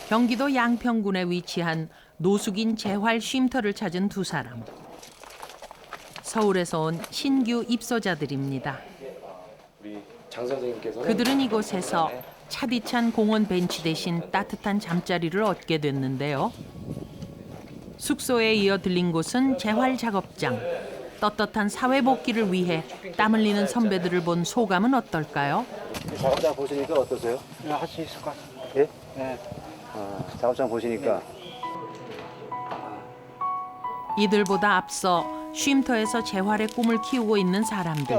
경기도 양평군에 위치한 노숙인 재활 쉼터를 찾은 두 사람. 서울에서 온 신규 입소자들입니다. 우리 장 선생님께서 그들은 이곳에서 차디찬 공원 벤치 대신 따뜻한 잠자리를 얻게 됐는데요. 숙소에 이어 들린 곳은 재활 작업장. 떳떳한 사회 복귀를 위해 땀 흘리는 선배들을 본 소감은 어떨까요? 작업장 보시니까 어떠세요? 할 수 있을 것 같습니다. 예? 네. 작업장 보시니까 이들보다 앞서 쉼터에서 재활의 꿈을 키우고 있는 사람들.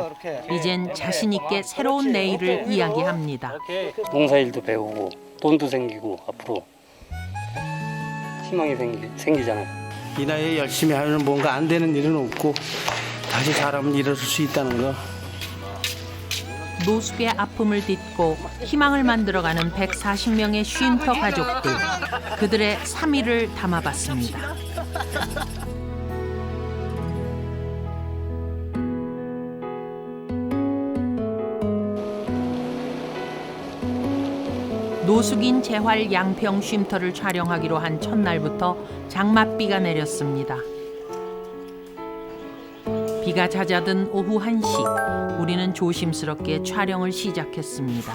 이젠 자신 있게 새로운 내일을 이야기합니다. 농사일도 배우고 돈도 생기고 앞으로 희망이 생기잖아요. 이 나이에 열심히 하면 뭔가 안 되는 일은 없고 다시 잘하면 일어설 수 있다는 거. 노숙의 아픔을 딛고 희망을 만들어가는 140명의 쉼터 가족들. 그들의 3일을 담아봤습니다. 노숙인 재활 양평 쉼터를 촬영하기로 한 첫날부터 장맛비가 내렸습니다. 비가 잦아든 오후 1시, 우리는 조심스럽게 촬영을 시작했습니다.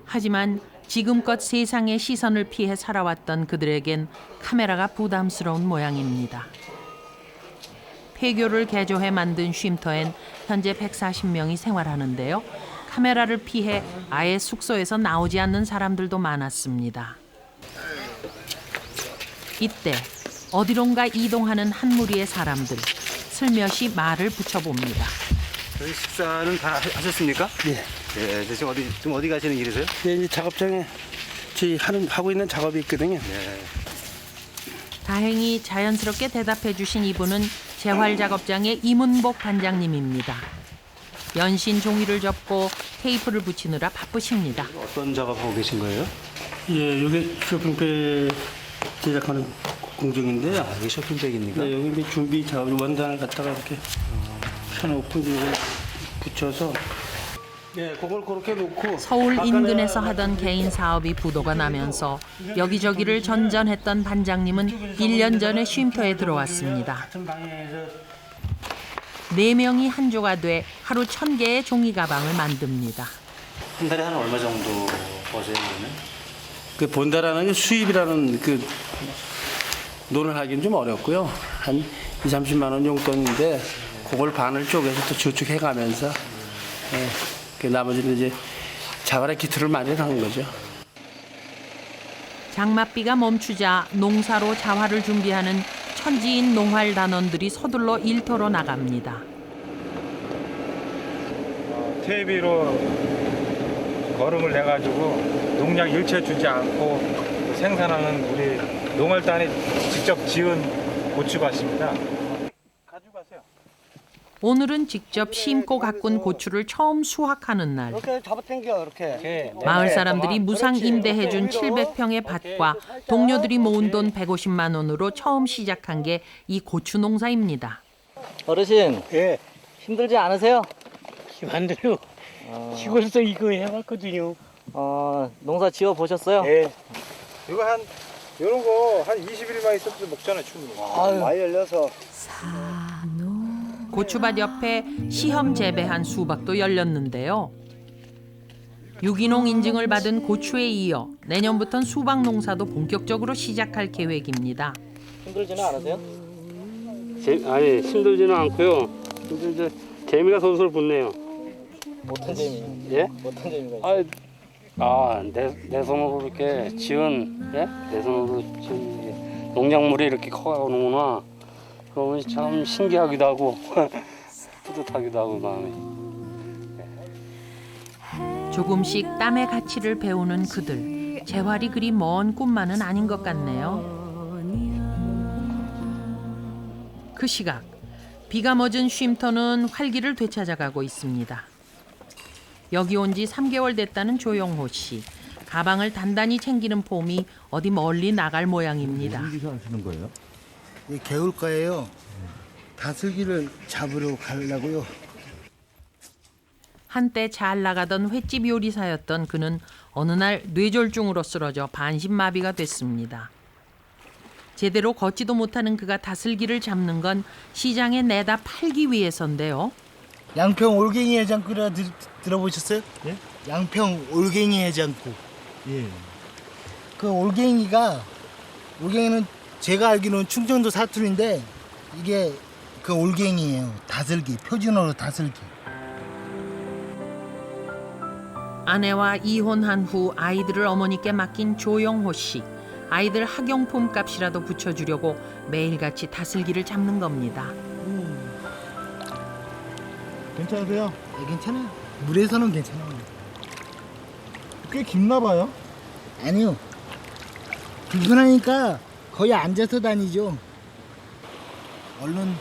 하지만 지금껏 세상의 시선을 피해 살아왔던 그들에겐 카메라가 부담스러운 모양입니다. 폐교를 개조해 만든 쉼터엔 현재 140명이 생활하는데요. 카메라를 피해 아예 숙소에서 나오지 않는 사람들도 많았습니다. 이때 어디론가 이동하는 한 무리의 사람들. 슬며시 말을 붙여봅니다. 저희 식사는 다 하셨습니까? 예. 예, 지금 어디 가시는 길이세요? 네, 이제 작업장에 저희 하고 있는 작업이 있거든요. 네. 다행히 자연스럽게 대답해 주신 이분은 재활 작업장의 이문복 반장님입니다. 연신 종이를 접고 테이프를 붙이느라 바쁘십니다. 어떤 작업하고 계신 거예요? 예, 이게 쇼핑백 제작하는 공정인데요. 이게 쇼핑백입니까? 네, 여기 이제 준비 작업 원단을 갖다가 이렇게 펴놓고 이제 붙여서 네, 그걸 그렇게 놓고 서울 인근에서 하던 개인 사업이 부도가 나면서 여기저기를 전전했던 반장님은 1년 전에 쉼터에 들어왔습니다. 같은 방향에서 4명이 한 조가 돼 하루 1000개의 종이 가방을 만듭니다. 한 달에 한 얼마 정도 버세요, 그러면? 그 본다라는 수입이라는 그 논을 하기는 좀 어렵고요. 한 2, 30만 원 용돈인데 그걸 반을 쪼개서 또 저축해 가면서 예, 그 나머지는 이제 자활의 기초를 마련하는 거죠. 장맛비가 멈추자 농사로 자활을 준비하는 천지인 농활 단원들이 서둘러 일터로 나갑니다. 퇴비로 거름을 내가지고 농약 일체 주지 않고 생산하는 우리 농활단이 직접 지은 고추밭입니다. 가져가세요. 오늘은 직접 심고 가꾼 고추를 처음 수확하는 날. 이렇게 잡아당겨 이렇게. 마을 사람들이 무상 임대해준 700평의 밭과 동료들이 모은 돈 150만 원으로 처음 시작한 게 이 고추 농사입니다. 어르신, 예. 힘들지 않으세요? 힘안들요. 시골에서 이거 해봤거든요. 농사 지어 보셨어요? 예. 이거 이런 거 한 20일만 있어도 먹잖아요, 충분히. 많이 열려서. 고추밭 옆에 시험 재배한 수박도 열렸는데요. 유기농 인증을 받은 고추에 이어 내년부턴 수박 농사도 본격적으로 시작할 계획입니다. 힘들지는 않으세요? 아니 힘들지는 않고요. 근데 이제 재미가 솔솔 붙네요. 어떤 재미? 예? 어떤 재미가 있어요? 내 손으로 이렇게 지은, 예? 내 손으로 지은 이게 농작물이 이렇게 커가는구나. 그러면 참 신기하기도 하고 뿌듯하기도 하고 마음이. 조금씩 땀의 가치를 배우는 그들. 재활이 그리 먼 꿈만은 아닌 것 같네요. 그 시각 비가 멎은 쉼터는 활기를 되찾아가고 있습니다. 여기 온 지 3개월 됐다는 조용호 씨. 가방을 단단히 챙기는 폼이 어디 멀리 나갈 모양입니다. 어디서 하시는 거예요? 이 개울가에요. 다슬기를 잡으러 가려고요. 한때 잘 나가던 횟집 요리사였던 그는 어느 날 뇌졸중으로 쓰러져 반신마비가 됐습니다. 제대로 걷지도 못하는 그가 다슬기를 잡는 건 시장에 내다 팔기 위해서인데요. 양평 올갱이 해장국 들어보셨어요? 예? 양평 올갱이 해장국. 예. 그 올갱이는 제가 알기로는 충청도 사투리인데 이게 그 올갱이에요. 다슬기, 표준어로 다슬기. 아내와 이혼한 후 아이들을 어머니께 맡긴 조영호 씨. 아이들 학용품 값이라도 붙여주려고 매일같이 다슬기를 잡는 겁니다. 괜찮으세요? 네, 괜찮아요. 물에서는 괜찮아요. 꽤 깊나 봐요. 아니요. 불편하니까 거의 앉아서 다니죠. 얼른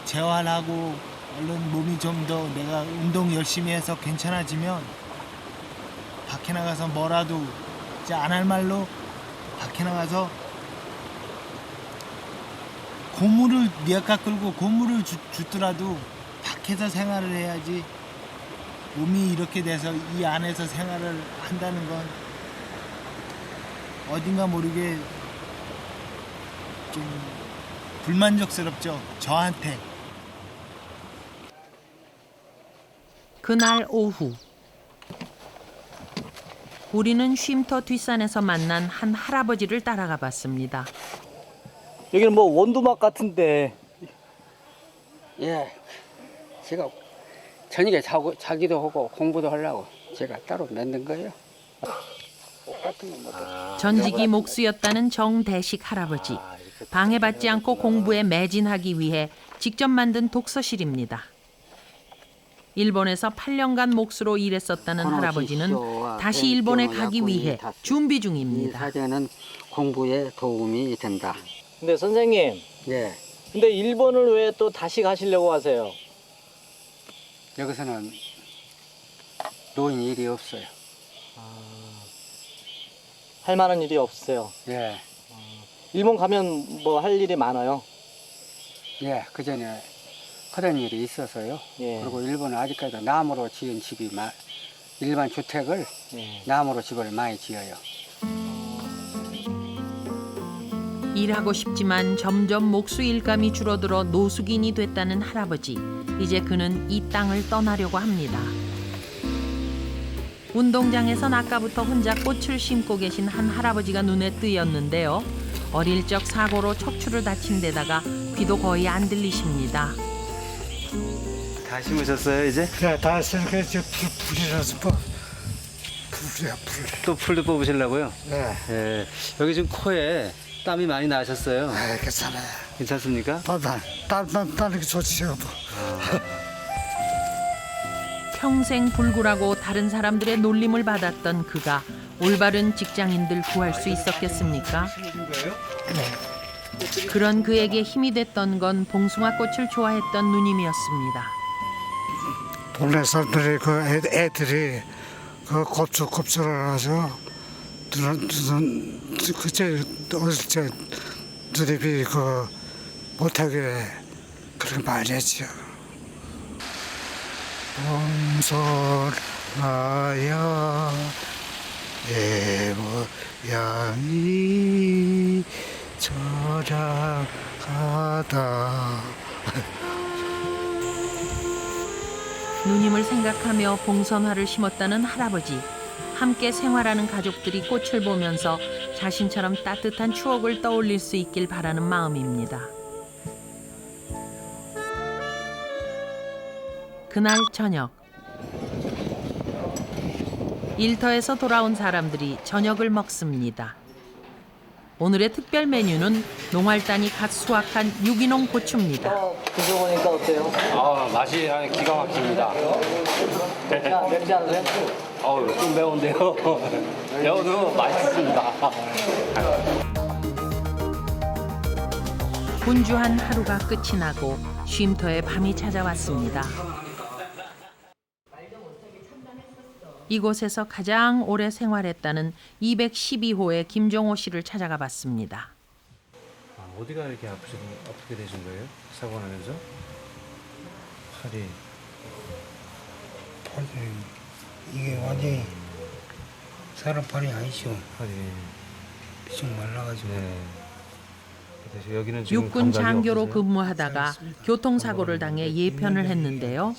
재활하고 얼른 몸이 좀 더 내가 운동 열심히 해서 괜찮아지면 밖에 나가서 뭐라도 이제 안 할 말로 밖에 나가서 고무를 미약가 끌고 고무를 주더라도 밖에서 생활을 해야지 몸이 이렇게 돼서 이 안에서 생활을 한다는 건 어딘가 모르게 좀 불만족스럽죠. 저한테. 그날 오후 우리는 쉼터 뒷산에서 만난 한 할아버지를 따라가 봤습니다. 여기는 뭐 원두막 같은데. 예, 제가 저녁에 자기도 하고 공부도 하려고 제가 따로 만든 거예요. 전직이 목수였다는 정대식 할아버지. 방해받지 않고 공부에 매진하기 위해 직접 만든 독서실입니다. 일본에서 8년간 목수로 일했었다는 할아버지는 다시 일본에 가기 위해 준비 이 중입니다. 사전은 공부에 도움이 된다. 근데 선생님, 예, 근데 일본을 왜 또 다시 가시려고 하세요? 여기서는 노인 일이 없어요. 할 만한 일이 없으세요. 예, 일본 가면 뭐 할 일이 많아요. 예, 그 전에 그런 일이 있어서요. 예. 그리고 일본은 아직까지 나무로 지은 집이 일반 주택을 예. 나무로 집을 많이 지어요. 일하고 싶지만 점점 목수 일감이 줄어들어 노숙인이 됐다는 할아버지. 이제 그는 이 땅을 떠나려고 합니다. 운동장에선 아까부터 혼자 꽃을 심고 계신 한 할아버지가 눈에 띄었는데요. 어릴 적 사고로 척추를 다친 데다가 귀도 거의 안 들리십니다. 다 심으셨어요 이제? 네, 다 했으니까 이제 불이라서 불이야, 불. 또 풀도 뽑으시려고요? 네. 예. 여기 지금 코에 땀이 많이 나셨어요. 아, 괜찮아요. 괜찮습니까? 따는 게 좋지요. 평생 불구라고 다른 사람들의 놀림을 받았던 그가 올바른 직장인들 구할 수 있었겠습니까? 그런 그에게 힘이 됐던 건 봉숭아 꽃을 좋아했던 누님이었습니다. 동네 사람들이 그 애들이 그 곱슬곱슬을 해서 그때 어릴 때 누님이 그 못하게 그렇게 많이 했지요. 봉선아야 내 모양이 저장하다. 누님을 생각하며 봉선화를 심었다는 할아버지. 함께 생활하는 가족들이 꽃을 보면서 자신처럼 따뜻한 추억을 떠올릴 수 있길 바라는 마음입니다. 그날 저녁. 일터에서 돌아온 사람들이 저녁을 먹습니다. 오늘의 특별 메뉴는 농활단이 갓 수확한 유기농 고추입니다. 드셔보니까 어때요? 아, 맛이 기가 막힙니다. 맵지 않으세요? 좀 매운데요. 매워도 맛있습니다. 분주한 하루가 끝이 나고 쉼터에 밤이 찾아왔습니다. 이곳에서 가장 오래 생활했다는 212호의 김종호 씨를 찾아가 봤습니다. 아, 어디가 이렇게 아프게 되신 거예요? 사고 나면서? 팔이. 이게 완전히 사람팔이 아니죠. 좀 말라가지고. 여기는 지금 육군 감각이 장교로 없으세요? 근무하다가 교통사고를 당해 예편을 했는데요.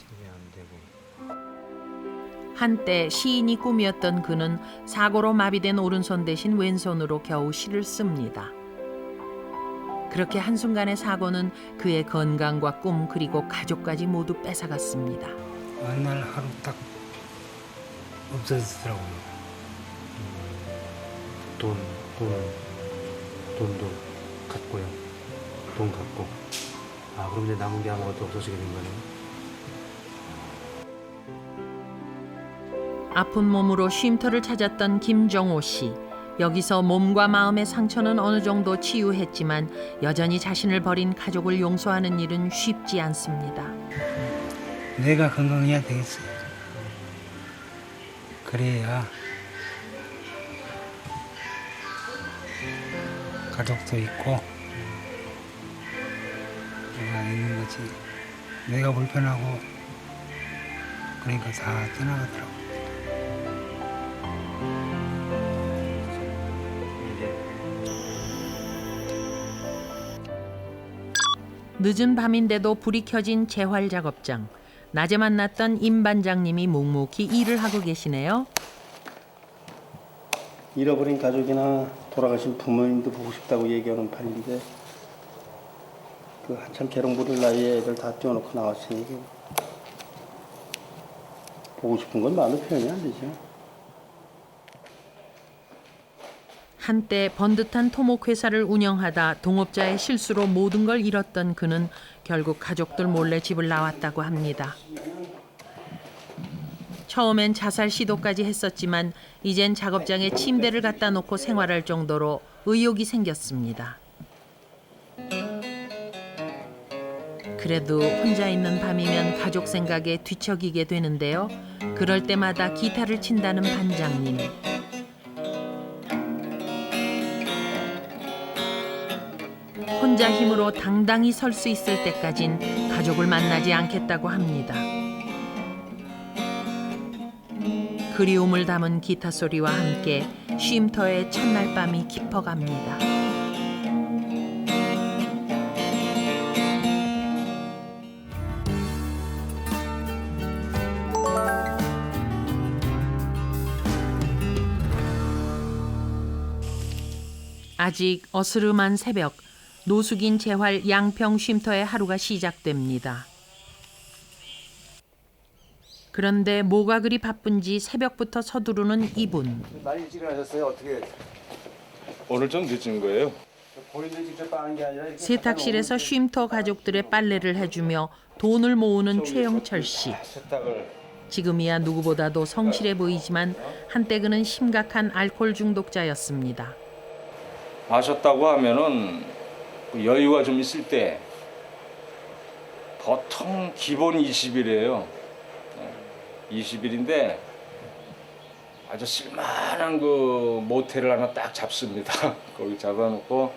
한때 시인이 꿈이었던 그는 사고로 마비된 오른손 대신 왼손으로 겨우 시를 씁니다. 그렇게 한순간의 사고는 그의 건강과 꿈 그리고 가족까지 모두 뺏어갔습니다. 어느 날 하루 딱 없어지더라고요. 돈도 갖고요. 돈 갖고. 아, 그럼 이제 남은 게 아무것도 없어지게 된 거네요. 아픈 몸으로 쉼터를 찾았던 김정호 씨. 여기서 몸과 마음의 상처는 어느 정도 치유했지만 여전히 자신을 버린 가족을 용서하는 일은 쉽지 않습니다. 내가 건강해야 되겠어. 그래야 가족도 있고 내가 있는 거지. 내가 불편하고 그러니까 다 떠나가더라고. 늦은 밤인데도 불이 켜진 재활 작업장. 낮에 만났던 임 반장님이 묵묵히 일을 하고 계시네요. 잃어버린 가족이나 돌아가신 부모님도 보고 싶다고 얘기하는 판인데 그 한참 개롱 부릴 나이에 애들 다 떼어놓고 나왔으니 보고 싶은 건 말로 표현이 안 되죠. 한때 번듯한 토목회사를 운영하다 동업자의 실수로 모든 걸 잃었던 그는 결국 가족들 몰래 집을 나왔다고 합니다. 처음엔 자살 시도까지 했었지만 이젠 작업장에 침대를 갖다 놓고 생활할 정도로 의욕이 생겼습니다. 그래도 혼자 있는 밤이면 가족 생각에 뒤척이게 되는데요. 그럴 때마다 기타를 친다는 반장님. 혼자 힘으로 당당히 설 수 있을 때까진 가족을 만나지 않겠다고 합니다. 그리움을 담은 기타 소리와 함께 쉼터의 첫날 밤이 깊어갑니다. 아직 어스름한 새벽, 노숙인 재활 양평 쉼터의 하루가 시작됩니다. 그런데 뭐가 그리 바쁜지 새벽부터 서두르는 이분. 많이 일찍 일어나셨어요? 어떻게? 오늘 좀 늦은 거예요. 본인들 직접 빠는 게 아니라 세탁실에서 쉼터 가족들의 빨래를 해주며 돈을 모으는 최영철 씨. 지금이야 누구보다도 성실해 보이지만 한때 그는 심각한 알코올 중독자였습니다. 마셨다고 하면은 여유가 좀 있을 때 보통 기본 20일이에요. 20일인데 아주 쓸만한 그 모텔을 하나 딱 잡습니다. 거기 잡아놓고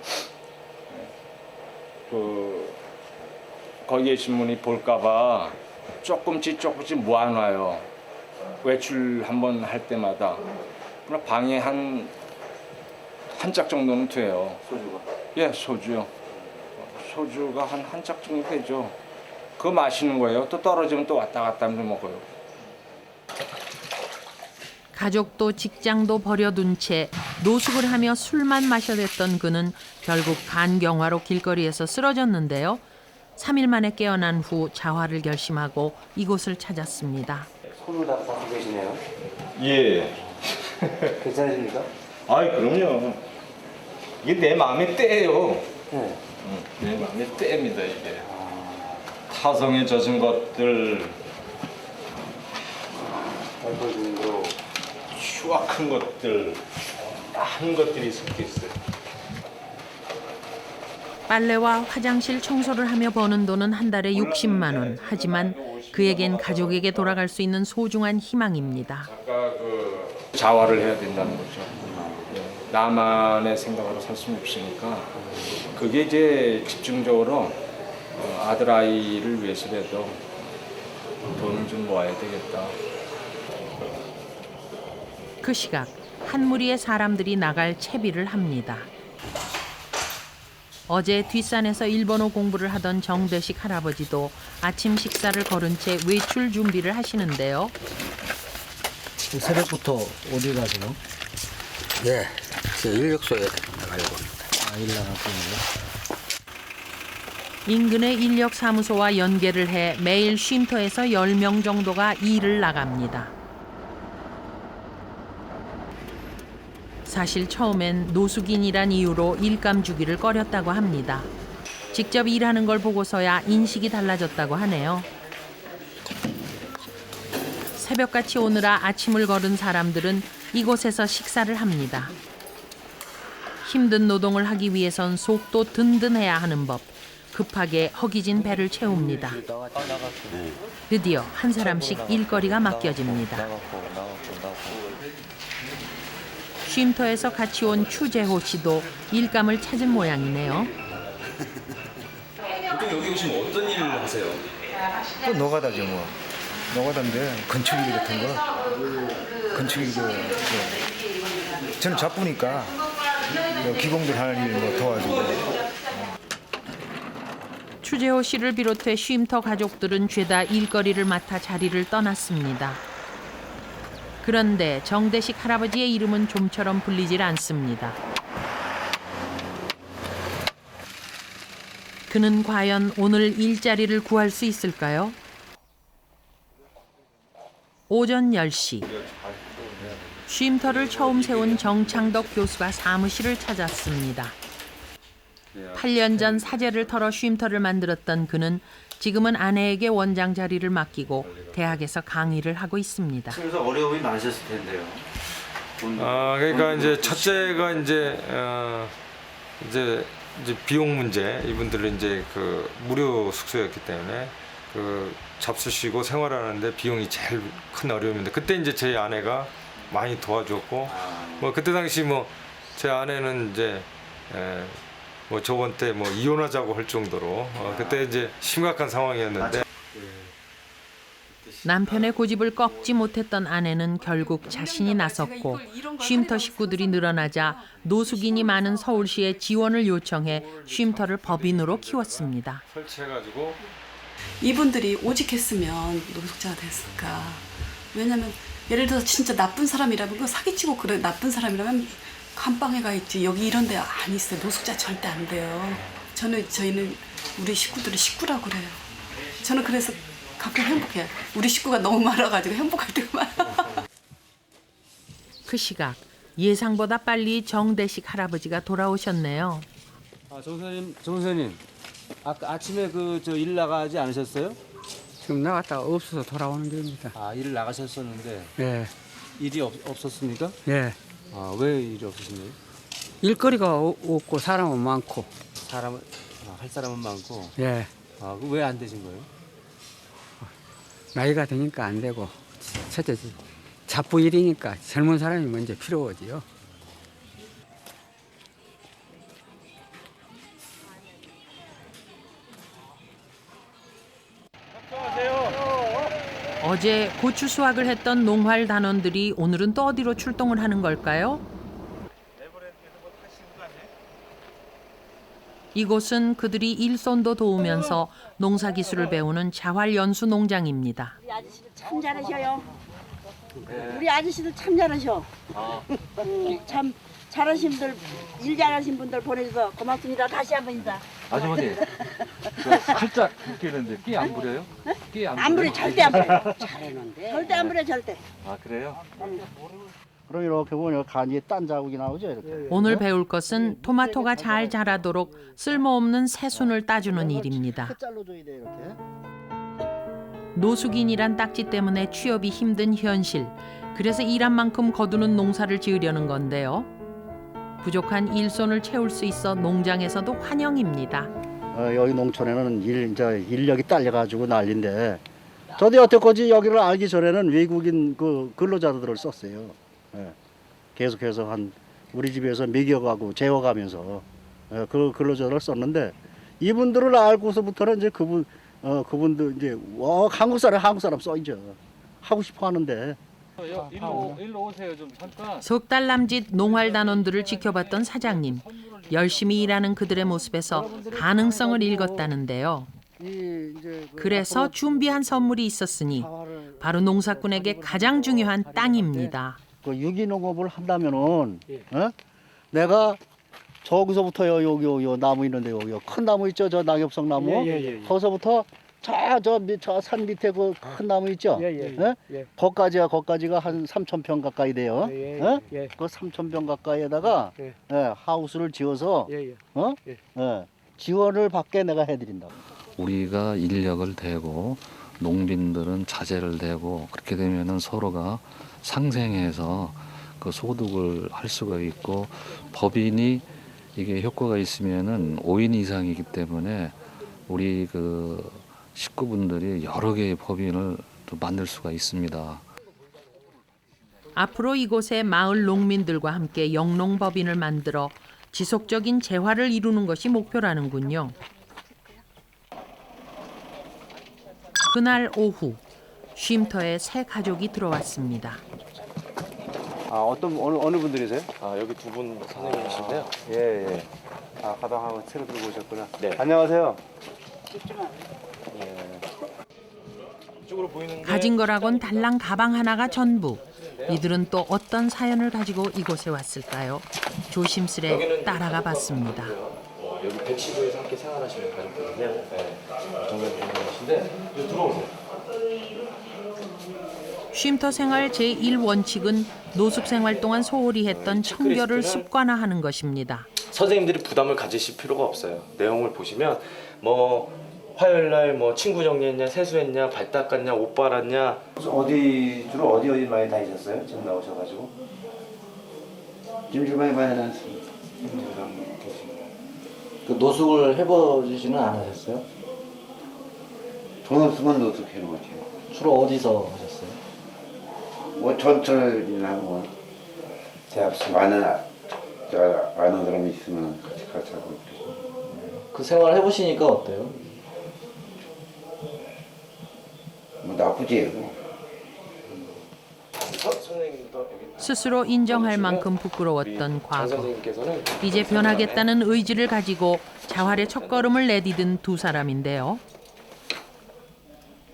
그 거기 계신 분이 볼까봐 조금씩 모아놔요. 외출 한번 할 때마다. 그러나 방에 한 짝 정도는 돼요. 소주가? 예, 소주요. 소주가 한 짝 정도 되죠. 그거 마시는 거예요. 또 떨어지면 또 왔다 갔다 하면서 먹어요. 가족도 직장도 버려둔 채 노숙을 하며 술만 마셔댔던 그는 결국 간경화로 길거리에서 쓰러졌는데요. 3일 만에 깨어난 후 자활을 결심하고 이곳을 찾았습니다. 손을 다 갖고 계시네요. 예. 괜찮으십니까? 아이, 그럼요. 이게 내 마음의 때예요. 네. 내 마음의 때입니다, 이게. 타성에 젖은 것들, 알코올 중독. 추악한 것들, 한 것들이 섞여 있어요. 빨래와 화장실 청소를 하며 버는 돈은 한 달에 60만 원. 하지만 그에겐 가족에게 돌아갈 수 있는 소중한 희망입니다. 아까 자활을 해야 된다는 거죠. 나만의 생각으로 살 수는 없으니까 그게 이제 집중적으로 아들 아이를 위해서라도 돈을 좀 모아야 되겠다. 그 시각 한 무리의 사람들이 나갈 채비를 합니다. 어제 뒷산에서 일본어 공부를 하던 정대식 할아버지도 아침 식사를 거른 채 외출 준비를 하시는데요. 새벽부터 어디 가세요? 예, 제 인력소에 나가려고 합니다. 아, 일 나가시는데요? 인근의 인력사무소와 연계를 해 매일 쉼터에서 10명 정도가 일을 나갑니다. 사실 처음엔 노숙인이란 이유로 일감 주기를 꺼렸다고 합니다. 직접 일하는 걸 보고서야 인식이 달라졌다고 하네요. 새벽같이 오느라 아침을 거른 사람들은 이곳에서 식사를 합니다. 힘든 노동을 하기 위해선 속도 든든해야 하는 법. 급하게 허기진 배를 채웁니다. 드디어 한 사람씩 일거리가 맡겨집니다. 쉼터에서 같이 온 추재호 씨도 일감을 찾은 모양이네요. 보통 여기 오시면 어떤 일을 하세요? 또 노가다죠 뭐. 노가다인데 건축일 같은 거. 건축일 저는 바쁘니까 기공들 하는 일 뭐 도와주고. 추재호 씨를 비롯해 쉼터 가족들은 죄다 일거리를 맡아 자리를 떠났습니다. 그런데 정대식 할아버지의 이름은 좀처럼 불리질 않습니다. 그는 과연 오늘 일자리를 구할 수 있을까요? 오전 10시. 쉼터를 처음 세운 정창덕 교수가 사무실을 찾았습니다. 8년 전 사재를 털어 쉼터를 만들었던 그는 지금은 아내에게 원장 자리를 맡기고 대학에서 강의를 하고 있습니다. 그래서 어려움이 많으셨을 텐데요. 그러니까 이제 첫째가 이제 비용 문제. 이분들은 이제 그 무료 숙소였기 때문에 그 잡수시고 생활하는데 비용이 제일 큰 어려움인데 그때 이제 제 아내가 많이 도와줬고 뭐 그때 당시 뭐 제 아내는 이제 뭐 저번 때 뭐 이혼하자고 할 정도로 그때 이제 심각한 상황이었는데 남편의 고집을 꺾지 못했던 아내는 결국 자신이 나섰고 쉼터 식구들이 늘어나자 노숙인이 많은 서울시에 지원을 요청해 쉼터를 법인으로 키웠습니다. 설치해가지고 이분들이 오직했으면 노숙자가 됐을까? 왜냐면 예를 들어서 진짜 나쁜 사람이라면 그 사기치고 그런 나쁜 사람이라면 감방에 가 있지. 여기 이런 데 안 있어요. 노숙자 절대 안 돼요. 저희는 우리 식구들이 식구라고 그래요. 저는 그래서 가끔 행복해요. 우리 식구가 너무 많아가지고 행복할 때가 많아. 그 시각 예상보다 빨리 정대식 할아버지가 돌아오셨네요. 정 선생님, 아까 아침에 일 나가지 않으셨어요? 지금 나갔다가 없어서 돌아오는 길입니다. 아, 일을 나가셨었는데 예, 일이 없었습니까? 예. 아, 왜 일이 없으신가요? 일거리가 없고 사람은 많고. 할 사람은 많고. 예, 아, 왜 안 되신 거예요? 나이가 드니까 안 되고. 첫째, 잡부 일이니까 젊은 사람이 먼저 필요하지요. 어제 고추 수확을 했던 농활 단원들이 오늘은 또 어디로 출동을 하는 걸까요? 이곳은 그들이 일손도 도우면서 농사 기술을 배우는 자활연수 농장입니다. 우리 아저씨들 참 잘하셔요. 우리 아저씨들 참 잘하셔. 참 잘하신 분들, 일 잘하신 분들 보내줘서 고맙습니다. 다시 한번 인사. 아주머니, 살짝 끼는데 끼 안 부려요? 끼 안 부려, 절대 안 부려. 잘해놓는데. 절대 안 부려, 절대. 아, 그래요? 그럼 이렇게 보면 간이 딴 자국이 나오죠, 이렇게. 오늘 배울 것은 토마토가 잘 자라도록 쓸모없는 새순을 따주는 일입니다. 잘라줘야 돼, 이렇게. 노숙인이란 딱지 때문에 취업이 힘든 현실. 그래서 일한 만큼 거두는 농사를 지으려는 건데요. 부족한 일손을 채울 수 있어 농장에서도 환영입니다. 여기 농촌에는 인력이 딸려가지고 난리인데 저도 여태까지 여기를 알기 전에는 외국인 근로자들을 썼어요. 예. 계속해서 우리 집에서 먹여가고 재워가면서 그 근로자를 썼는데 이분들을 알고서부터는 이제 그분도 이제 한국 사람 써이죠. 하고 싶어 하는데. 일로 오세요 좀 잠깐. 석 달 남짓 농활 단원들을 지켜봤던 사장님. 열심히 일하는 그들의 모습에서 가능성을 읽었다는데요. 그래서 준비한 선물이 있었으니 바로 농사꾼에게 가장 중요한 땅입니다. 그 유기농업을 한다면은 내가 저기서부터요 요 나무 있는데 요 큰 나무 있죠, 저 낙엽성 나무. 거기서부터 저 산 밑에 그 큰 나무 있죠. 거기까지가 한 3,000평 가까이 돼요. 그 3,000평 가까이에다가 하우스를 지어서 지원을 받게 내가 해드린다. 우리가 인력을 대고 농민들은 자재를 대고 그렇게 되면은 서로가 상생해서 그 소득을 할 수가 있고 법인이 이게 효과가 있으면은 5인 이상이기 때문에 우리 그 식구분들이 여러 개의 법인을 또 만들 수가 있습니다. 앞으로 이곳의 마을 농민들과 함께 영농법인을 만들어 지속적인 재활을 이루는 것이 목표라는군요. 그날 오후 쉼터에 새 가족이 들어왔습니다. 어느 분들이세요? 여기 두 분 선생님이신데요. 예. 가방하고 채로 들고 오셨구나. 네. 안녕하세요. 이쪽으로 보이는 게 가진 거라곤 달랑 가방 하나가 전부. 이들은 또 어떤 사연을 가지고 이곳에 왔을까요? 조심스레 따라가 봤습니다. 여기 백시도에서 함께 생활하시는 가족들이요. 정면분이신데 들어오세요. 쉼터 생활 제1원칙은 노숙 생활 동안 소홀히 했던 청결을 습관화하는 것입니다. 선생님들이 부담을 가지실 필요가 없어요. 내용을 보시면 화요일 날 친구 정리했냐, 세수했냐, 발 닦았냐, 옷 빨았냐. 주로 어디 많이 다니셨어요? 지금 나오셔가지고. 지금 주방에 많이 다녔습니다. 그 노숙을 해보지는 않으셨어요? 돈 없으면 노숙해는 거지. 주로 어디서 하셨어요? 전철이나 대학생 많은 사람이 있으면 같이 하고. 그 생활 해보시니까 어때요? 나쁘지. 스스로 인정할 만큼 부끄러웠던 과거. 이제 변하겠다는 의지를 가지고 자활의 첫걸음을 내디딘 두 사람인데요.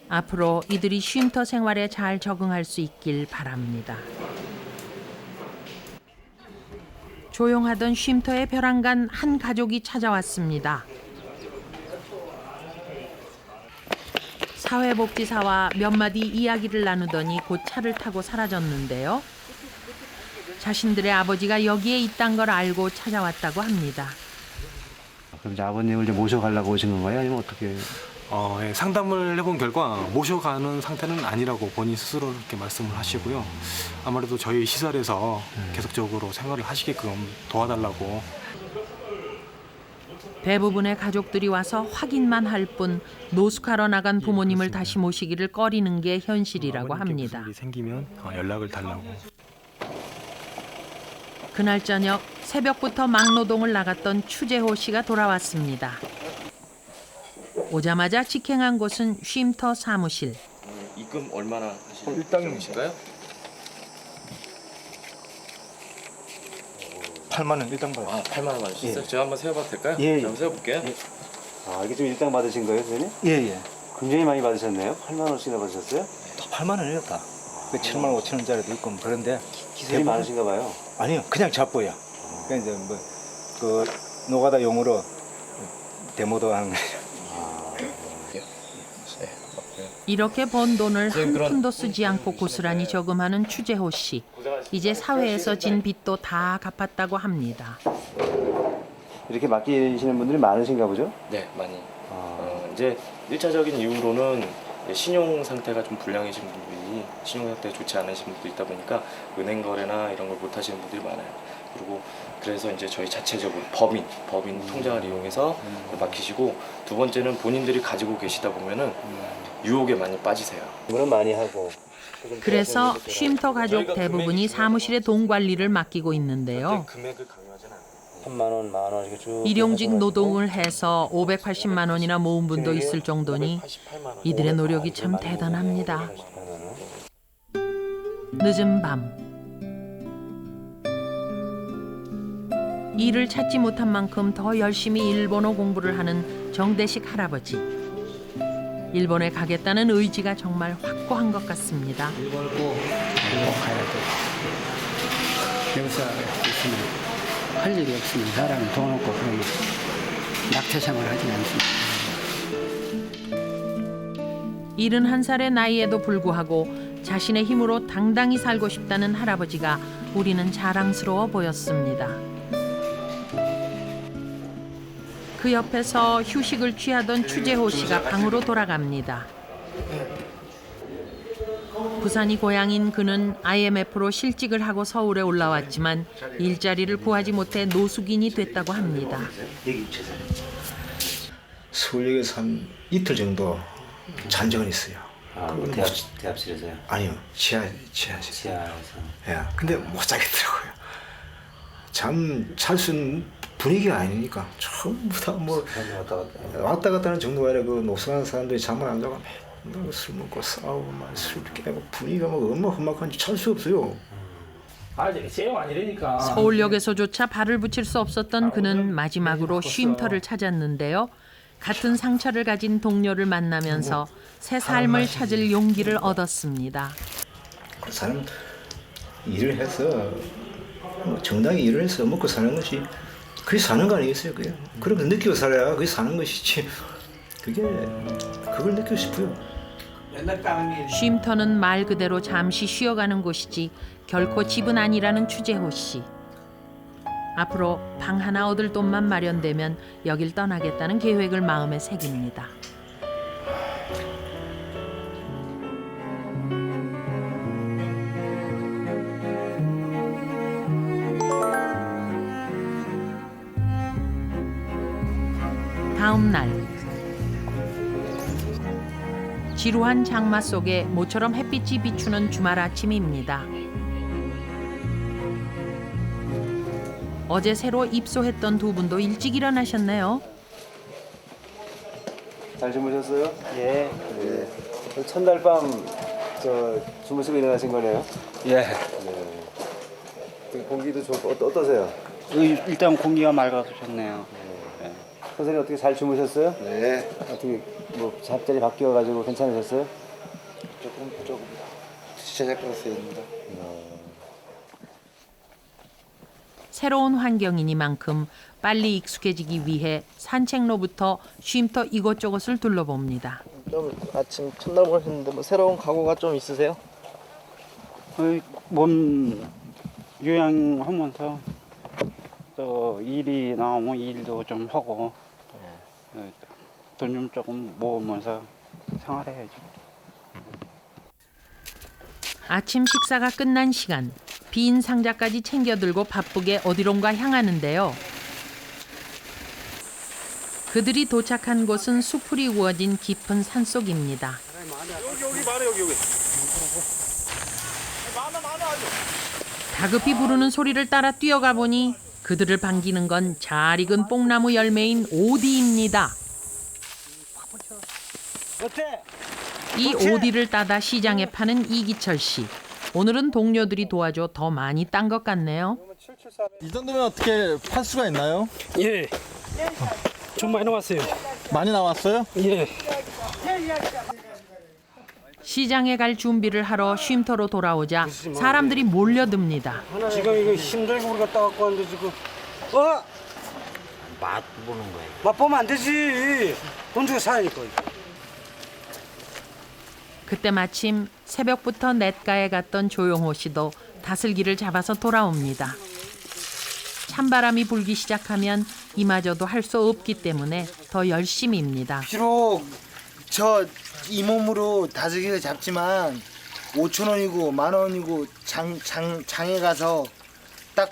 앞으로 이들이 쉼터 생활에 잘 적응할 수 있길 바랍니다. 조용하던 쉼터의 벼랑간 한 가족이 찾아왔습니다. 사회복지사와 몇 마디 이야기를 나누더니 곧 차를 타고 사라졌는데요. 자신들의 아버지가 여기에 있다는 걸 알고 찾아왔다고 합니다. 그럼 이제 아버님을 이제 모셔가려고 오신 건가요? 아니면 어떻게? 상담을 해본 결과 모셔가는 상태는 아니라고 본인 스스로 이렇게 말씀을 하시고요. 아무래도 저희 시설에서 계속적으로 생활을 하시게끔 도와달라고. 대부분의 가족들이 와서 확인만 할 뿐 노숙하러 나간 부모님을 다시 모시기를 꺼리는 게 현실이라고 합니다. 일이 생기면 연락을 달라고. 그날 저녁 새벽부터 막노동을 나갔던 추재호 씨가 돌아왔습니다. 오자마자 직행한 곳은 쉼터 사무실. 입금 얼마나 하시는 일당이신가요? 8만 원 일당 받아요. 8만 원 받으셨어요? 제가 한번 세어봐도 될까요? 예. 한번 세어볼게요. 이게 좀 일당 받으신 거예요, 선생님? 예. 굉장히 많이 받으셨네요. 8만 원씩이나 받으셨어요? 8만 원이요 다. 7만 5천 원짜리도 있고 그런데 기술이 많으신가 봐요. 아니요, 그냥 잡보야. 그러니까 이제 그 노가다 용으로 데모도 하는 거죠. 이렇게 번 돈을 한 푼도 쓰지 않고 고스란히 저금하는 추재호 씨. 이제 사회에서 진 빚도 다 갚았다고 합니다. 이렇게 맡기시는 분들이 많으신가 보죠? 네, 많이. 이제 1차적인 이유로는 신용 상태가 좀 불량해진 분들이 신용 상태가 좋지 않으신 분도 있다 보니까 은행 거래나 이런 걸 못 하시는 분들이 많아요. 그리고 그래서 이제 저희 자체적으로 법인 통장을 이용해서 맡기시고, 두 번째는 본인들이 가지고 계시다 보면은 유혹에 많이 빠지세요. 물은 많이 하고. 그래서 쉼터 가족 대부분이 사무실의 돈 관리를 맡기고 있는데요. 금액을 강요하진 않아요. 3만 원, 만 원 이렇게 쭉 일용직 노동을 해서 580만 원이나 모은 분도 있을 정도니 이들의 노력이 참 대단합니다. 늦은 밤 일을 찾지 못한 만큼 더 열심히 일본어 공부를 하는 정대식 할아버지. 일본에 가겠다는 의지가 정말 확고한 것 같습니다. 일본 가야 돼. 여기서 있으면 할 일이 없으면 사람이 돈 없고 그러면 낙태 생활을 하지 않습니다. 71살의 나이에도 불구하고 자신의 힘으로 당당히 살고 싶다는 할아버지가 우리는 자랑스러워 보였습니다. 그 옆에서 휴식을 취하던 추재호 씨가 방으로 돌아갑니다. 부산이 고향인 그는 IMF로 실직을 하고 서울에 올라왔지만 일자리를 구하지 못해 노숙인이 됐다고 합니다. 서울역에서 한 이틀 정도 잔 적은 있어요. 뭐 대합실에서요? 아니요, 지하실. 예, 근데 못 자겠더라고요. 잠 잘 수 있는 분위기가 아니니까 전부 다 뭐 왔다 갔다 하는 정도가 아니라 그 노숙하는 사람들이 잠을 안 자고 맨날 술 먹고 싸우고 막 술 깨고 분위기가 막 얼마나 험악한지 찰 수 없어요. 서울역에서조차 발을 붙일 수 없었던 그는 마지막으로 쉼터를 찾았는데요. 같은 상처를 가진 동료를 만나면서 새 삶을 찾을 용기를 얻었습니다. 그 사람 일을 해서 정당히 일을 해서 먹고 사는 것이 그게 사는 거 아니겠어요? 그게 그렇게 느끼고 살아야 그게 사는 것이지. 그걸 느끼고 싶어요. 쉼터는 말 그대로 잠시 쉬어가는 곳이지 결코 집은 아니라는 추재호 씨. 앞으로 방 하나 얻을 돈만 마련되면 여길 떠나겠다는 계획을 마음에 새깁니다. 다음 날 지루한 장마 속에 모처럼 햇빛이 비추는 주말 아침입니다. 어제 새로 입소했던 두 분도 일찍 일어나셨네요. 잘 주무셨어요? 예. 네. 첫날 밤 주무시고 일어나신 거네요? 예. 네. 공기도 좋고 어떠세요? 일단 공기가 맑아서 좋네요. 네. 선생님 어떻게 잘 주무셨어요? 네. 어떻게 뭐 잠자리 바뀌어가지고 괜찮으셨어요? 조금 시작 같았습니다. 새로운 환경이니만큼 빨리 익숙해지기 위해 산책로부터 쉼터 이곳저곳을 둘러봅니다. 좀 아침 첫날 보셨는데 뭐 새로운 각오가 좀 있으세요? 몸 요양하면서 또 일이 나오면 일도 좀 하고 돈 좀 조금 모으면서 생활해야죠. 아침 식사가 끝난 시간. 빈 상자까지 챙겨들고 바쁘게 어디론가 향하는데요. 그들이 도착한 곳은 수풀이 우거진 깊은 산속입니다. 여기 많아 여기. 다급히 부르는 소리를 따라 뛰어가 보니 그들을 반기는 건 잘 익은 뽕나무 열매인 오디입니다. 이 오디를 따다 시장에 파는 이기철 씨. 오늘은 동료들이 도와줘 더 많이 딴 것 같네요. 이 정도면 어떻게 팔 수가 있나요? 예. 좀 많이 나왔어요. 많이 나왔어요? 예. 시장에 갈 준비를 하러 쉼터로 돌아오자 사람들이 몰려듭니다. 지금 이거 힘들고 우리가 따갖고 왔는데 지금 맛보는 거예요. 맛보면 안 되지. 돈 주고 사야니까. 그때 마침 새벽부터 냇가에 갔던 조용호 씨도 다슬기를 잡아서 돌아옵니다. 찬바람이 불기 시작하면 이마저도 할 수 없기 때문에 더 열심입니다. 비록 저 이 몸으로 다슬기를 잡지만 5,000원이고 10,000원이고 장에 가서 딱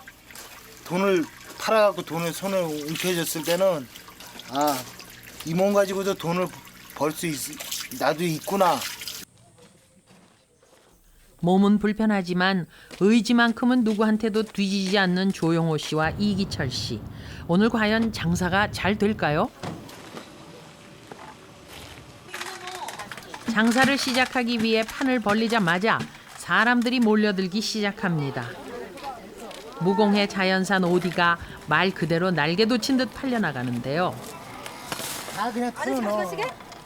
돈을 팔아갖고 돈을 손에 움켜쥐었을 때는 이 몸 가지고도 돈을 벌 수 나도 있구나. 몸은 불편하지만 의지만큼은 누구한테도 뒤지지 않는 조용호 씨와 이기철 씨. 오늘 과연 장사가 잘 될까요? 장사를 시작하기 위해 판을 벌리자마자 사람들이 몰려들기 시작합니다. 무공해 자연산 오디가 말 그대로 날개 돋친 듯 팔려나가는데요. 아 그냥 틀어넣어.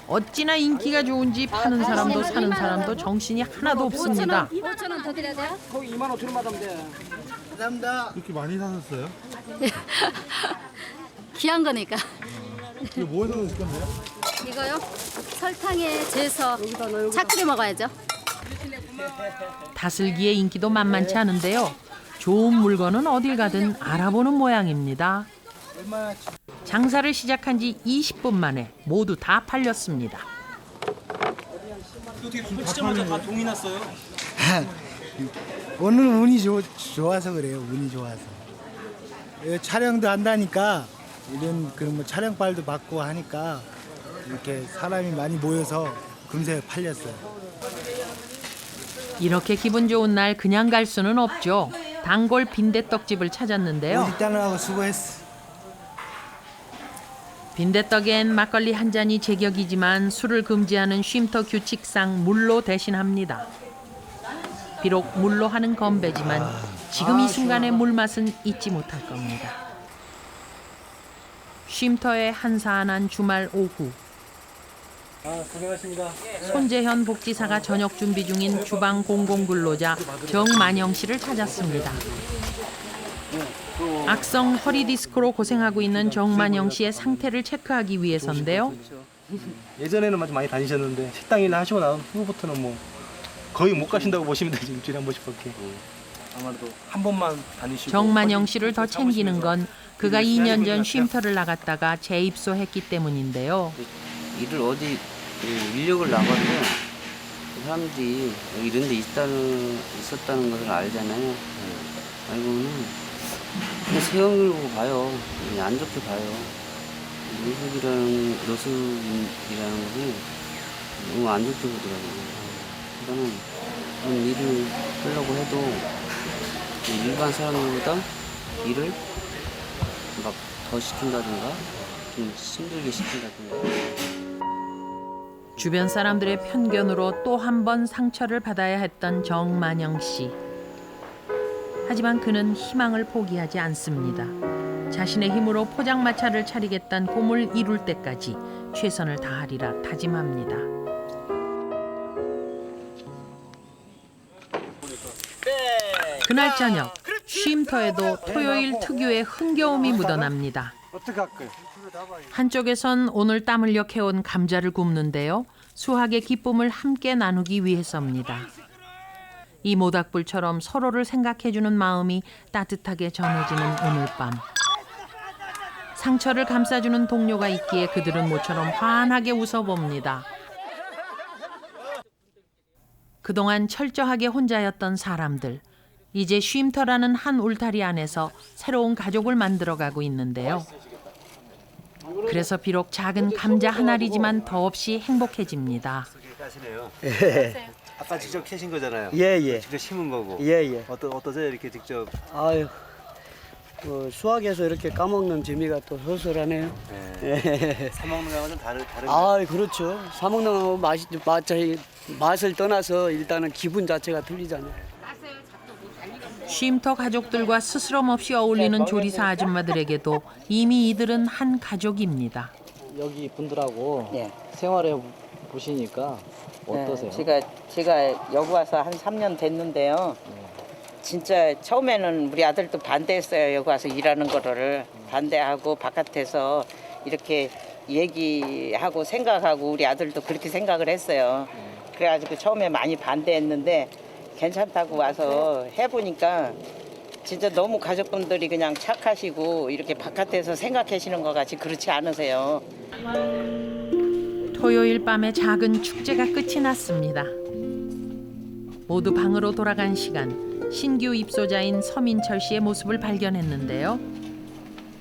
어찌나 인기가 좋은지 파는 사람도 사는 사람도 정신이 하나도 없습니다. 5,000원 더 드려야 돼요? 거기 25,000원 받으면 돼. 감사합니다. 이렇게 많이 사셨어요? 귀한 거니까. 이거 뭐해서 넣으실 건데요? 이거요? 설탕에 재서 차끓여 먹어야죠. 다슬기의 인기도 만만치 않은데요. 좋은 물건은 어딜 가든 알아보는 모양입니다. 장사를 시작한 지 20분 만에 모두 다 팔렸습니다. 어떻게 붙이자마자 다 동이 났어요? 오늘 운이 좋아서 그래요. 운이 좋아서. 촬영도 한다니까 이런 그런 뭐 촬영빨도 받고 하니까 이렇게 사람이 많이 모여서 금세 팔렸어요. 이렇게 기분 좋은 날 그냥 갈 수는 없죠. 단골 빈대떡집을 찾았는데요. 오디 따느라고 수고했어. 빈대떡엔 막걸리 한 잔이 제격이지만 술을 금지하는 쉼터 규칙상 물로 대신합니다. 비록 물로 하는 건배지만 지금 이 순간의 물맛은 잊지 못할 겁니다. 쉼터의 한산한 주말 오후. 고생하십니다. 손재현 복지사가 저녁 준비 중인 주방 공공근로자 정만영 씨를 찾았습니다. 악성 허리 디스크로 고생하고 있는 정만영 씨의 상태를 체크하기 위해서인데요. 예전에는 아주 많이 다니셨는데 식당 일 하시고 나온 후부터는 뭐 거의 못 가신다고 보시면 되죠. 일주일에 한 번씩밖에. 아마도 한 번만 다니시고. 정만영 씨를 더 챙기는 건 그가 2년 전 쉼터를 나갔다가 재입소했기 때문인데요. 일을 어디 인력을 나가도 사람들이 이런 데 있었다는 것을 알잖아요. 알고는 그냥 세영이라고 봐요. 그냥 안 좋게 봐요. 노숙이라는 것이 너무 안 좋게 보더라고요. 그러니까는 그런 일을 하려고 해도 일반 사람들보다 일을 막 더 시킨다든가 좀 힘들게 시킨다든가. 주변 사람들의 편견으로 또 한 번 상처를 받아야 했던 정만영 씨. 하지만 그는 희망을 포기하지 않습니다. 자신의 힘으로 포장마차를 차리겠다는 꿈을 이룰 때까지 최선을 다하리라 다짐합니다. 그날 저녁 쉼터에도 토요일 특유의 흥겨움이 묻어납니다. 한쪽에선 오늘 땀 흘려 캐온 감자를 굽는데요. 수확의 기쁨을 함께 나누기 위해서입니다. 이 모닥불처럼 서로를 생각해주는 마음이 따뜻하게 전해지는 오늘 밤. 상처를 감싸주는 동료가 있기에 그들은 모처럼 환하게 웃어봅니다. 그동안 철저하게 혼자였던 사람들. 이제 쉼터라는 한 울타리 안에서 새로운 가족을 만들어가고 있는데요. 그래서 비록 작은 감자 한 알이지만 더없이 행복해집니다. 예. 아까 직접 캐신 거잖아요. 예. 직접 심은 거고. 예. 어떠세요? 이렇게 직접. 아유, 수학에서 이렇게 까먹는 재미가 또 소설하네요. 예. 사 먹는 거하고 좀 다른. 아, 그렇죠. 사 먹는 거하고 맛을 떠나서 일단은 기분 자체가 틀리잖아요. 쉼터 가족들과 스스럼 없이 어울리는 조리사 아줌마들에게도 이미 이들은 한 가족입니다. 여기 분들하고 생활해 보시니까 어떠세요? 제가 여기 와서 한 3년 됐는데요. 진짜 처음에는 우리 아들도 반대했어요. 여기 와서 일하는 거를 반대하고 바깥에서 이렇게 얘기하고 생각하고 우리 아들도 그렇게 생각을 했어요. 그래가지고 처음에 많이 반대했는데 괜찮다고 와서 해보니까 진짜 너무 가족분들이 그냥 착하시고 이렇게 바깥에서 생각하시는 것 같이 그렇지 않으세요. 토요일 밤에 작은 축제가 끝이 났습니다. 모두 방으로 돌아간 시간, 신규 입소자인 서민철 씨의 모습을 발견했는데요.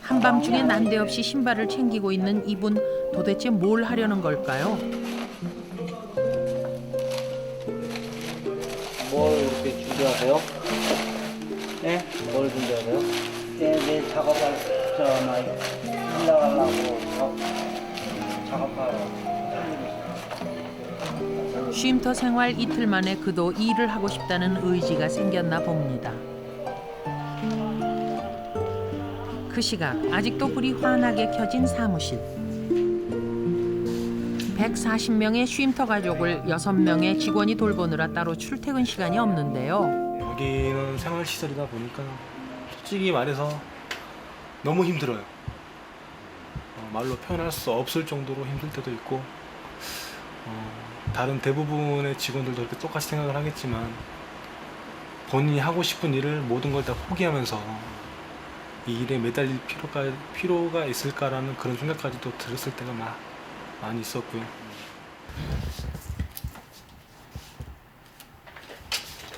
한밤중에 난데없이 신발을 챙기고 있는 이분 도대체 뭘 하려는 걸까요? 뭘 이렇게 준비하세요? 네? 뭘 준비하세요? 네, 작업할 일 나가려고 작업하러. 쉼터 생활 이틀 만에 그도 일을 하고 싶다는 의지가 생겼나 봅니다. 그 시각 아직도 불이 환하게 켜진 사무실. 140명의 쉼터 가족을 6명의 직원이 돌보느라 따로 출퇴근 시간이 없는데요. 여기는 생활시설이다 보니까 솔직히 말해서 너무 힘들어요. 말로 표현할 수 없을 정도로 힘들 때도 있고 다른 대부분의 직원들도 그렇게 똑같이 생각을 하겠지만 본인이 하고 싶은 일을 모든 걸 다 포기하면서 이 일에 매달릴 필요가 있을까라는 그런 생각까지도 들었을 때가 많이 있었고요.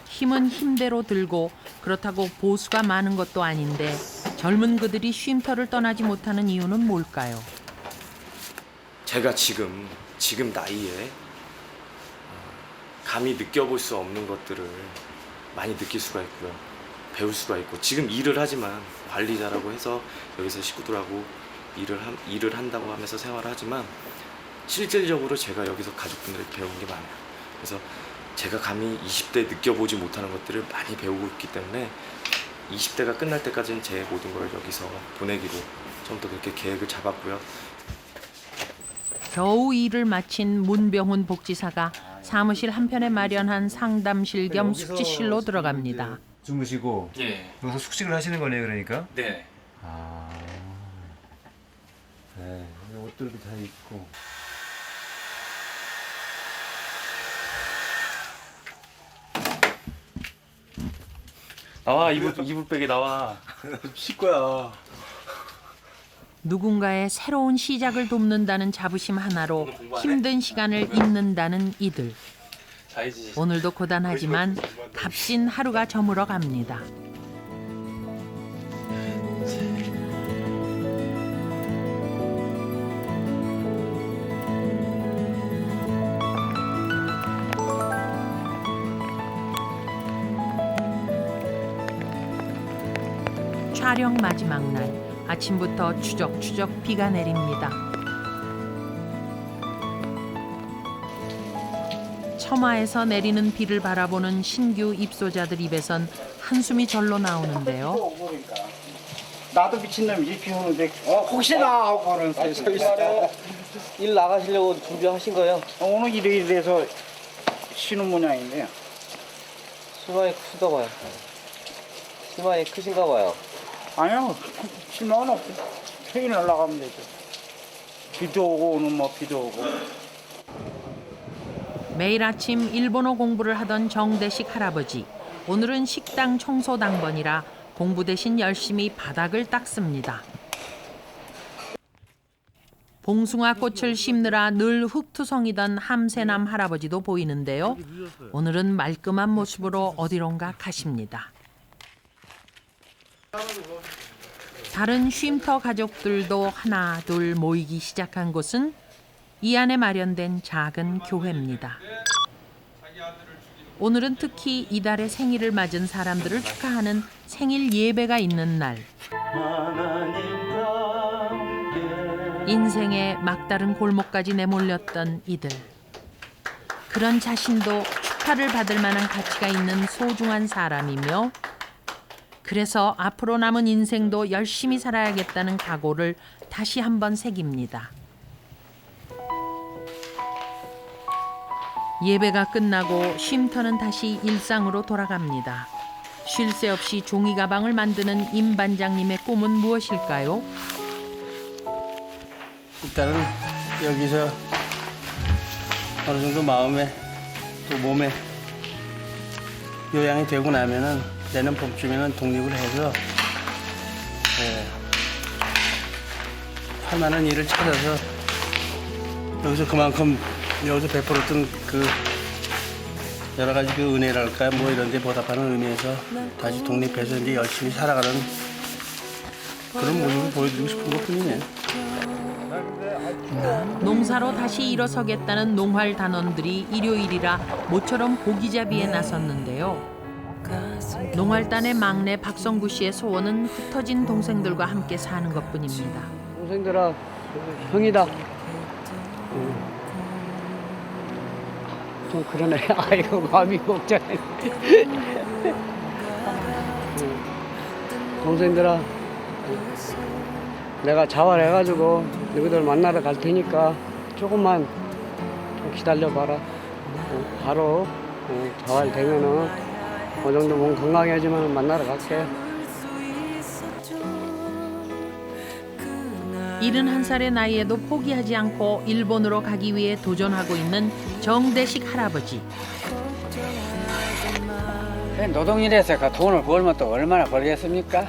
힘은 힘대로 들고 그렇다고 보수가 많은 것도 아닌데 젊은 그들이 쉼터를 떠나지 못하는 이유는 뭘까요? 제가 지금 나이에 감히 느껴볼 수 없는 것들을 많이 느낄 수가 있고요. 배울 수가 있고 지금 일을 하지만 관리자라고 해서 여기서 식구들하고 일을 한다고 하면서 생활을 하지만 실질적으로 제가 여기서 가족분들에게 배운 게 많아요. 그래서 제가 감히 20대 느껴보지 못하는 것들을 많이 배우고 있기 때문에 20대가 끝날 때까지는 제 모든 걸 여기서 보내기로 처음부터 그렇게 계획을 잡았고요. 겨우 일을 마친 문병훈 복지사가 사무실 한편에 마련한 상담실 겸 숙지실로 들어갑니다. 주무시고 여기서 숙식을 하시는 거네요, 그러니까? 네. 네, 옷들도 다 있고. 나와 이불 빼기 나와. 쉴 거야. 누군가의 새로운 시작을 돕는다는 자부심 하나로 힘든 시간을 잊는다는 이들. 오늘도 고단하지만 값진 하루가 저물어 갑니다. 촬영 마지막 날 아침부터 추적추적 비가 내립니다. 처마에서 내리는 비를 바라보는 신규 입소자들 입에선 한숨이 절로 나오는데요. 나도 미친 놈이지 비 오는데 혹시나 하고는 서 있어. 일 나가시려고 준비하신 거예요? 오늘 일요일에서 쉬는 모양인데요. 시간이 크신가 봐요. 시간이 크신가 봐요. 아니요, 실망은 없고 평일 날 나가면 되죠. 비도 오고 오는 비도 오고. 매일 아침 일본어 공부를 하던 정대식 할아버지. 오늘은 식당 청소 당번이라 공부 대신 열심히 바닥을 닦습니다. 봉숭아 꽃을 심느라 늘 흙투성이던 함세남 할아버지도 보이는데요. 오늘은 말끔한 모습으로 어디론가 가십니다. 다른 쉼터 가족들도 하나 둘 모이기 시작한 곳은 이 안에 마련된 작은 교회입니다. 오늘은 특히 이달의 생일을 맞은 사람들을 축하하는 생일 예배가 있는 날. 인생의 막다른 골목까지 내몰렸던 이들. 그런 자신도 축하를 받을 만한 가치가 있는 소중한 사람이며 그래서 앞으로 남은 인생도 열심히 살아야겠다는 각오를 다시 한번 새깁니다. 예배가 끝나고 쉼터는 다시 일상으로 돌아갑니다. 쉴 새 없이 종이 가방을 만드는 임 반장님의 꿈은 무엇일까요? 일단은 여기서 어느 정도 마음에 또 몸에 요양이 되고 나면은 내년 봄쯤에는 독립을 해서 할 만한 일을 찾아서 여기서 그만큼 여기서 베풀었던 그 여러 가지 그 은혜랄까 뭐 이런 데 보답하는 의미에서 다시 독립해서 이제 열심히 살아가는 그런 모습을 보여드리고 싶은 것뿐이네. 농사로 다시 일어서겠다는 농활 단원들이 일요일이라 모처럼 고기잡이에 나섰는데요. 농활단의 막내 박성구 씨의 소원은 흩어진 동생들과 함께 사는 것뿐입니다. 동생들아, 형이다. 좀 그러네. 아이고, 마음이 복잡해. 동생들아, 내가 자활해가지고 너희들 만나러 갈 테니까 조금만 기다려봐라. 바로 자활되면은 어느 정도 몸 건강해지면 만나러 갈게. 71살의 나이에도 포기하지 않고 일본으로 가기 위해 도전하고 있는 정대식 할아버지. 노동일에서 그 돈을 벌면 또 얼마나 벌겠습니까?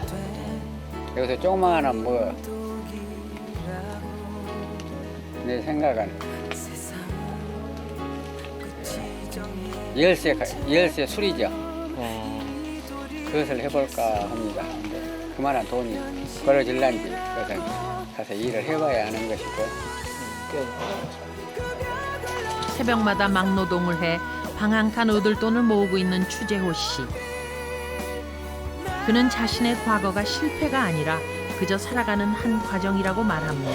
여기서 조그마한 내 생각은 열쇠 술이죠. 그것을 해볼까 합니다. 근데 그만한 돈이 벌어질란지 그것은 가서 일을 해봐야 하는 것이고. 새벽마다 막노동을 해 방 한 칸 얻을 돈을 모으고 있는 추재호 씨. 그는 자신의 과거가 실패가 아니라 그저 살아가는 한 과정이라고 말합니다.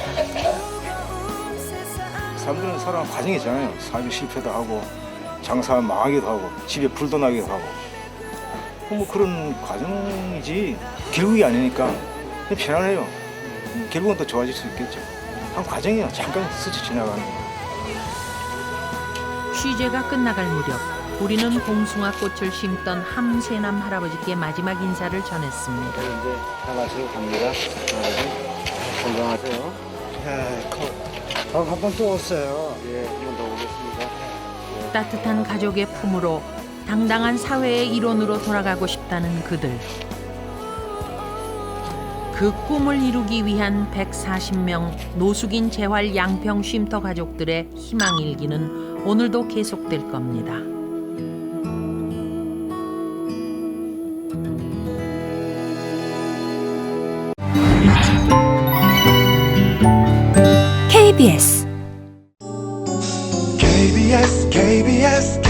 사람들은 살아가는 과정이잖아요. 사업이 실패도 하고 장사가 망하기도 하고 집에 불도 나기도 하고 뭐 그런 과정이지 결국이 아니니까 편안해요. 결국은 또 좋아질 수 있겠죠. 한 과정이야. 잠깐 스쳐 지나가는 거. 취재가 끝나갈 무렵 우리는 봉숭아 꽃을 심던 함세남 할아버지께 마지막 인사를 전했습니다. 이제 다 마시러 갑니다. 건강하세요. 한번 또 왔어요. 예, 한 번 더 오겠습니다. 따뜻한 가족의 품으로 당당한 사회의 일원으로 돌아가고 싶다는 그들. 그 꿈을 이루기 위한 140명 노숙인 재활 양평 쉼터 가족들의 희망 일기는 오늘도 계속될 겁니다. KBS KBS KBS